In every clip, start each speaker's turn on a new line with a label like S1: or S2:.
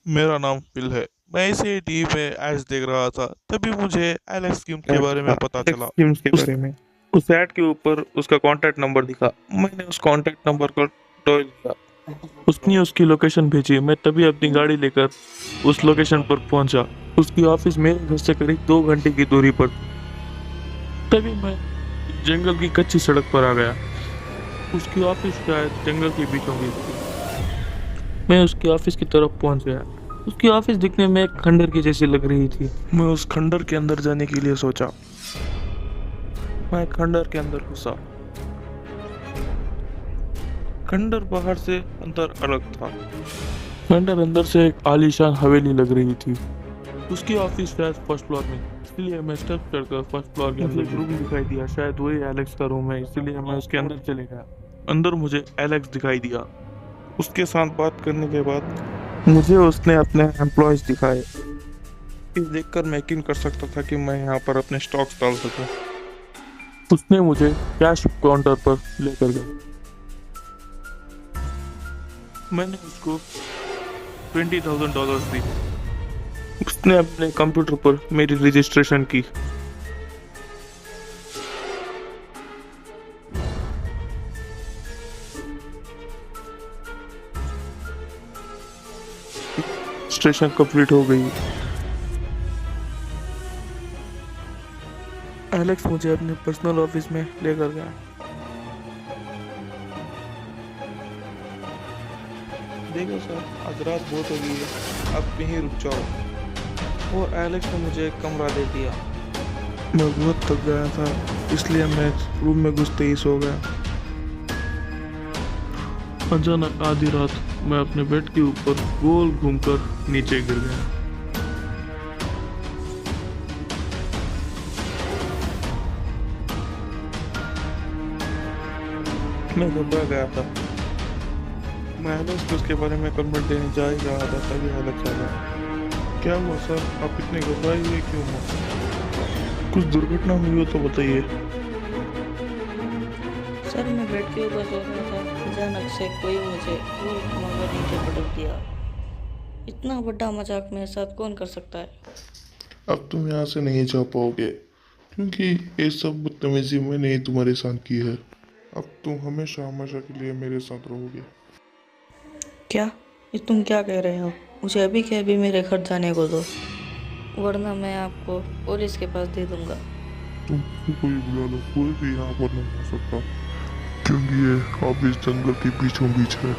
S1: मेरा नाम फिल है। मैं इसे टीवी में एड्स देख रहा था, तभी मुझे एलेक्स किम के बारे
S2: अच्छा,
S1: में पता
S2: एलेक्स
S1: चला।
S2: सिम्स के
S1: उस
S2: बारे में। उस ऐड के ऊपर उसका कांटेक्ट नंबर दिखा। मैंने उस कांटेक्ट नंबर को डायल किया। उसने उसकी लोकेशन भेजी। मैं तभी अपनी गाड़ी लेकर उस लोकेशन पर पहुंचा। उसकी ऑफिस मेरे घर से करीब 2 घंटे की दूरी पर थी। तभी मैं जंगल की कच्ची सड़क पर आ गया। उसकी ऑफिस शायद जंगल के बीचों बीच थी। मैं उसकी ऑफिस की तरफ पहुंच गया। उसकी ऑफिस दिखने में एक खंडर की जैसी लग रही थी।
S1: मैं उस खंडर के अंदर जाने के लिए सोचा। मैं खंडर के अंदर घुसा। खंडर बाहर से अंदर अलग था।
S2: खंडर अंदर से एक आलीशान हवेली लग रही थी। उसकी ऑफिस शायद फर्स्ट फ्लोर में, इसलिए मैं स्टेप चढ़कर फर्स्ट फ्लोर के अंदर एक रूम दिखाई दिया। शायद वही एलेक्स का रूम है, इसलिए मैं उसके अंदर चले गया।
S1: अंदर मुझे एलेक्स दिखाई दिया। उसके साथ बात करने के बाद
S2: मुझे उसने अपने एम्प्लॉयज दिखाए।
S1: इस देखकर मैं यकीन कर सकता था कि मैं यहाँ पर अपने स्टॉक्स डाल सकूं।
S2: उसने मुझे कैश काउंटर पर लेकर गया।
S1: मैंने उसको $20,000 दी।
S2: उसने अपने कंप्यूटर पर मेरी रजिस्ट्रेशन की। रजिस्ट्रेशन कंप्लीट हो गई।
S1: एलेक्स मुझे अपने पर्सनल ऑफिस में लेकर गया। देखो सर, आज रात बहुत हो गई है, आप यहीं रुक जाओ। और एलेक्स ने मुझे एक कमरा दे दिया। मैं बहुत थक गया था, इसलिए मैं रूम में घुसते ही सो गया।
S2: अचानक आधी रात मैं अपने बेड के ऊपर गोल घूमकर नीचे गिर गया।
S1: मैं घबरा गया था। मैं एलेक्स को उसके बारे में कंप्लेंट देने जा ही रहा था, तभी एलेक्स आ गया। क्या हुआ सर, आप इतने घबराए हुए क्यों हो? कुछ दुर्घटना हुई हो तो बताइए।
S3: सर, मैं बेड के ऊपर सो रहा था, अचानक से कोई मुझे गोल घुमाकर नीचे पटक दिया। इतना बड़ा मजाक मेरे साथ कौन कर सकता है?
S4: अब तुम यहाँ से नहीं जा पाओगे, क्योंकि ये सब बदतमीजी मैंने ही तुम्हारे साथ की है। अब तुम हमेशा हमेशा के लिए मेरे साथ रहोगे।
S3: क्या? ये तुम क्या कह रहे हो? मुझे अभी के अभी मेरे घर जाने को दो, वरना मैं आपको पुलिस के पास दे दूंगा।
S4: तुम किसी को भी बुला लो, कोई भी यहाँ पर नहीं आ सकता, क्योंकि ये अब इस जंगल के बीचों बीच है।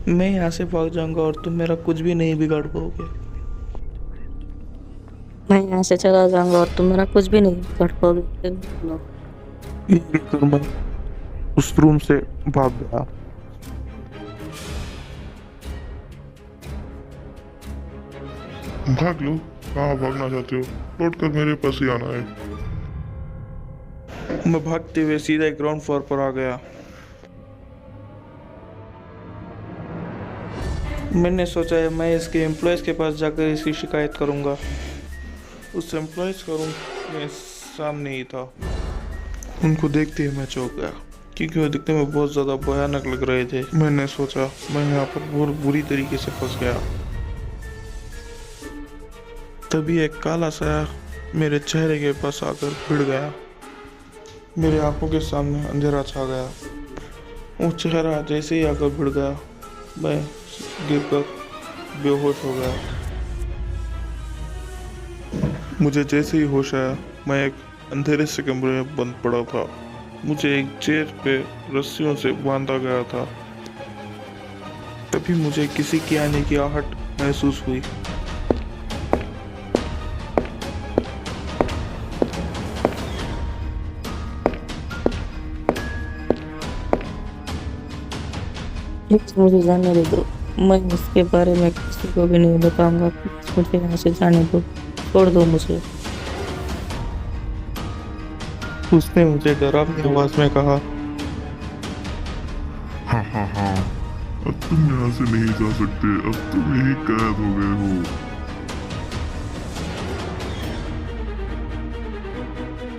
S1: मैं यहाँ से भाग जाऊंगा और तुम मेरा कुछ भी नहीं बिगाड़ पाओगे।
S3: मैं यहाँ से चला जाऊंगा और तुम मेरा कुछ भी नहीं कर पाओगे। लो।
S2: ये कहकर मैं उस रूम से भाग गया।
S4: भाग लो, कहाँ भागना चाहते हो? लौट कर मेरे पास ही आना है।
S1: मैं भागते हुए सीधे ग्राउंड फ्लोर पर आ गया। मैंने सोचा है मैं इसके एम्प्लॉयज़ के पास जाकर इसकी शिकायत करूंगा। उस एम्प्लॉयज़ का रूम मेरे सामने ही था। उनको देखते ही मैं चौंक गया, क्योंकि वो दिखने में बहुत ज़्यादा भयानक लग रहे थे। मैंने सोचा मैं यहाँ पर बहुत बुरी तरीके से फंस गया। तभी एक काला साया मेरे चेहरे के पास आकर भिड़ गया। मेरे आंखों के सामने अंधेरा छा गया। वो चेहरा जैसे ही आकर भिड़ गया, मैं गिरकर बेहोश हो गया। मुझे जैसे ही होश आया, मैं एक अंधेरे से कमरे में बंद पड़ा था। मुझे एक चेयर पे रस्सियों से बांधा गया था। तभी मुझे किसी के आने की आहट महसूस हुई।
S3: प्लीज मुझे जाने दे दो। मैं इसके बारे में किसी को भी नहीं बताऊंगा। प्लीज मुझे यहाँ से जाने दो, छोड़ दो मुझे।
S1: उसने मुझे डरावनी आवाज में कहा।
S4: हाँ हाँ हाँ, अब तुम यहाँ से नहीं जा सकते, अब तुम यही कैद हो गए हो।